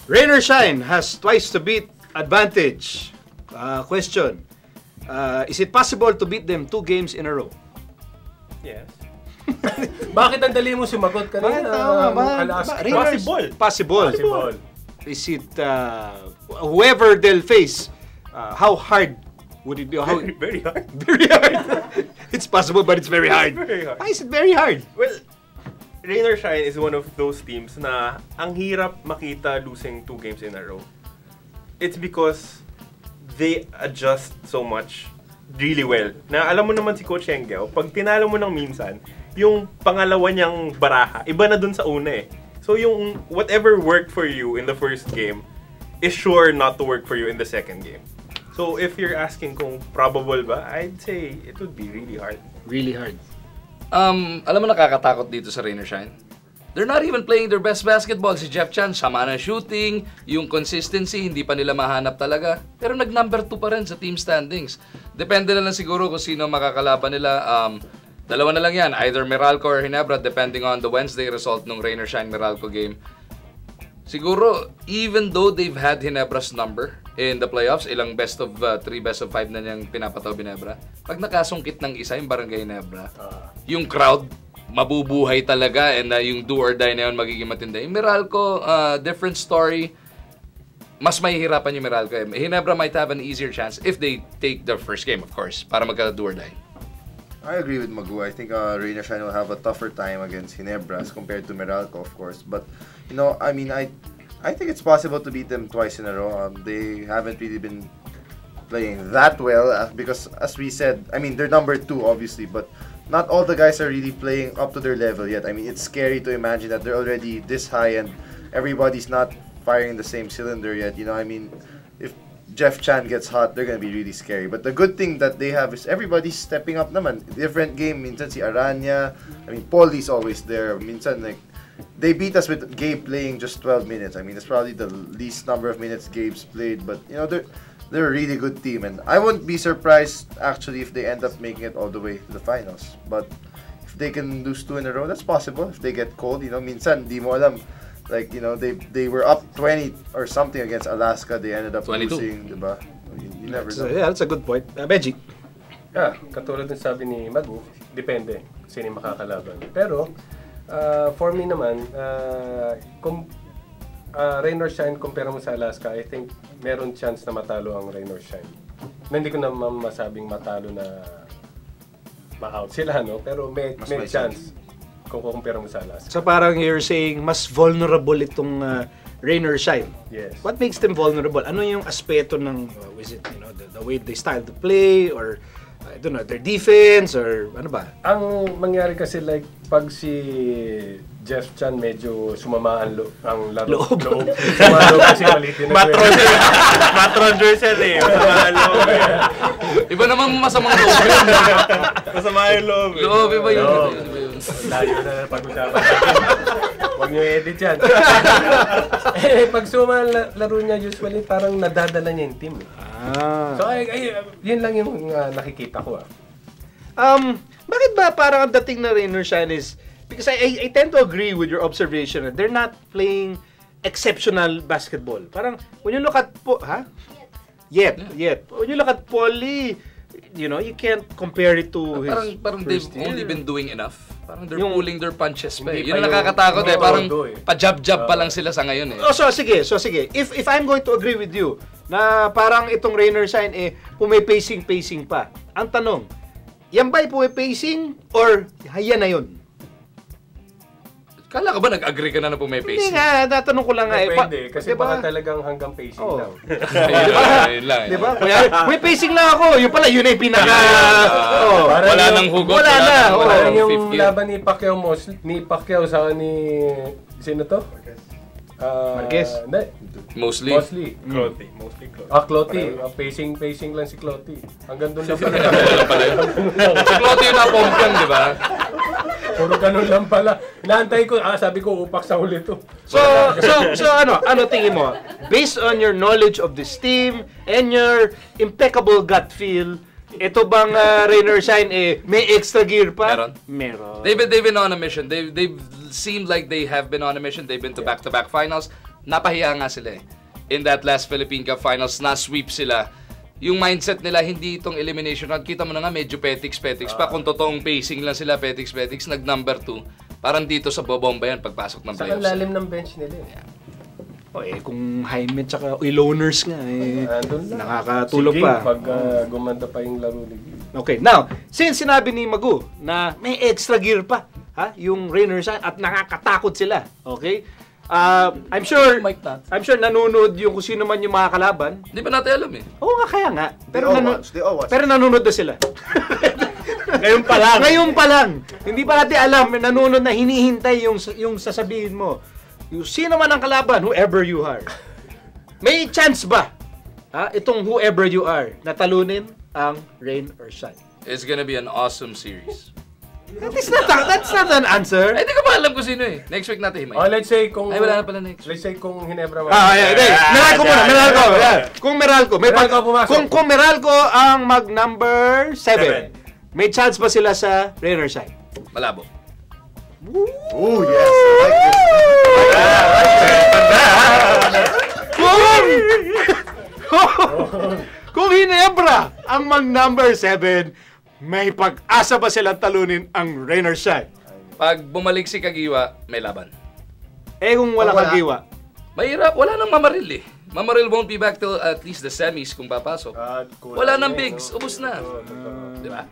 Rain or shine has twice to beat advantage. Question. Is it possible to beat them 2 games in a row? Yes. Bakit ang dali mo sumagot kanina? Possible. Is it whoever they'll face? How hard would it be? Very hard. Very hard. It's possible, but it's very hard. Why is it very hard? Well, Rain or Shine is one of those teams na ang hirap makita losing 2 games in a row. It's because they adjust so much really well. Na alam mo naman si Coach Henggao, pag tinalo mo ng minsan, yung pangalawa niyang baraha, iba na dun sa una eh. So yung whatever worked for you in the first game is sure not to work for you in the second game. So if you're asking kung probable ba, I'd say it would be really hard. Really hard. Alam mo nakakatakot dito sa Rain or Shine? They're not even playing their best basketball. Si Jeff Chan, sama na shooting, yung consistency, hindi pa nila mahanap talaga. Pero nag-number 2 pa rin sa team standings. Depende na lang siguro kung sino makakalaban nila. Dalawa na lang yan, either Meralco or Ginebra, depending on the Wednesday result ng Rain or Shine Meralco game. Siguro, even though they've had Ginebra's number in the playoffs, ilang best of 3, best of 5 na niyang pinapataw Ginebra, pag nakasungkit ng isa yung Barangay Ginebra, yung crowd, mabubuhay talaga, and yung do or die na yun magiging matindi. Yung Meralco, different story. Mas mahihirapan yung Meralco. Ginebra might have an easier chance if they take their first game, of course, para magka-do or die. I agree with Magu. I think Rain or Shine will have a tougher time against Ginebra as compared to Meralco, of course. But, you know, I mean, I think it's possible to beat them twice in a row. They haven't really been playing that well because, as we said, I mean, they're number 2, obviously, but not all the guys are really playing up to their level yet. I mean, it's scary to imagine that they're already this high and everybody's not firing the same cylinder yet. You know, I mean, if Jeff Chan gets hot, they're gonna be really scary. But the good thing that they have is everybody's stepping up naman. Different game. Minsan si Aranya. I mean, Pauly's always there. Minsan, like, they beat us with Gabe playing just 12 minutes. I mean, it's probably the least number of minutes Gabe's played. But, you know, they're a really good team. And I wouldn't be surprised, actually, if they end up making it all the way to the finals. But if they can lose 2 in a row, that's possible. If they get cold, you know, minsan, di mo alam. Like, you know, they were up 20 or something against Alaska. They ended up 22. Losing, diba? You never know. Yeah, that's a good point. Benji? Katulad ng sabi ni Magu, depende sino makakalaban. Pero, for me naman, kung Rain or Shine, compare mo sa Alaska, I think meron chance na matalo ang Rain or Shine. Hindi ko naman masabing matalo na ma-out sila, no? Pero may chance. Kung kukumpira mo sa Alaska. So parang you're saying mas vulnerable itong Rain or Shine. Yes. What makes them vulnerable? Ano yung aspeto ng is it, you know, the way they style to play or I don't know, their defense or ano ba? Ang mangyari kasi like pag si Jeff Chan medyo sumama ang laro. Loob. Sumaloob kasi malitin na. Matron Jersey eh. Masama ang loob. Iba naman masamang loob. Masama yung loob. Loob, iba yun. Layo na pag-usapan. Huwag nyo edit yan. Pag suma laro niya, usually parang nadadala niya yung team. So, yun lang yung nakikita ko. Bakit ba parang ang dating na Rain or Shine is, because I tend to agree with your observation that they're not playing exceptional basketball. Parang, when you look at, Yet. When you look at Pauly, you know, you can't compare it to his parang they've only been doing enough. Parang they're pulling their punches pa eh. Yun ang nakakatakot eh. Parang pa-jab-jab pa lang sila sa ngayon eh. So sige. If I'm going to agree with you na parang itong Rain or Shine eh pumipacing pa. Ang tanong, yan ba'y pumipacing or yan na yun? Kala ka ba nag-agree ka na pumipacing? Hindi nga, natanong ko lang nga eh. Pwede, kasi diba? Baka talagang hanggang pacing lang. Diba? May pacing lang ako. Yung pala, yun ay pinaka... Wala nang hugot. Wala na. Yung laban ni Pacquiao sa ni... Sino to? Marquez? Hindi. Mostly. Clotty. Mostly Clotty. Clotty. Pacing lang si Clotty. Hanggang doon lang pala. Si Clotty yung napompiang, di ba? Puro ganun lang pala. Inaantay ko, sabi ko, upak sa huli to. So ano tingin mo? Based on your knowledge of this team and your impeccable gut feel, ito bang Rain or Shine may extra gear pa? Meron. They've been on a mission. They've seemed like they have been on a mission. They've been to back-to-back finals. napahiya nga sila eh. In that last Philippine Cup Finals, na-sweep sila. Yung mindset nila, hindi itong elimination round. Kita mo na nga, medyo petiks-petiks pa. Kung totoong pacing lang sila, petiks-petiks, nag-number 2. Parang dito sa bobomba yan pagpasok ng Sa playoffs. lalim ng bench nila. O kung Jaime tsaka Iloners nga, Andun lang. nakakatulog Sige, pa. pag gumanda pa yung laro nila. Okay, now, since sinabi ni Magu na may extra gear pa, yung Rainer Shine at nakakatakot sila, okay? I'm sure nanonood yung kung sino man yung mga kalaban. Hindi ba natin alam eh? Oo nga, kaya nga. They all watch. Pero nanonood na sila. Ngayon pa lang. Ngayon pa lang. Hindi pa natin alam, nanonood na hinihintay yung sasabihin mo. Yung sino man ang kalaban, whoever you are. May chance ba, itong whoever you are, na talunin ang Rain or Shine? It's gonna be an awesome series. That's not an answer. Ay, hindi ko pa alam kung sino eh. Next week natin, Himay. Let's say kung... Ay, wala na pala next. Let's say kung Hinebra... Meralco muna, Meralco. Kung Meralco, pumasok. Kung Meralco ang mag-number 7, may chance ba sila sa Rain or Shine? Malabo. Oh, yes. I like Kung Hinebra ang mag-number 7, may pag-asa ba silang talunin ang Rain or Shine? Pag bumalik si Kagiwa, may laban. Kung wala Wala. Kagiwa. Mahirap, wala nang Mamaril eh. Mamaril won't be back till at least the semis kung papasok. Wala nang bigs, ubos na. Di ba?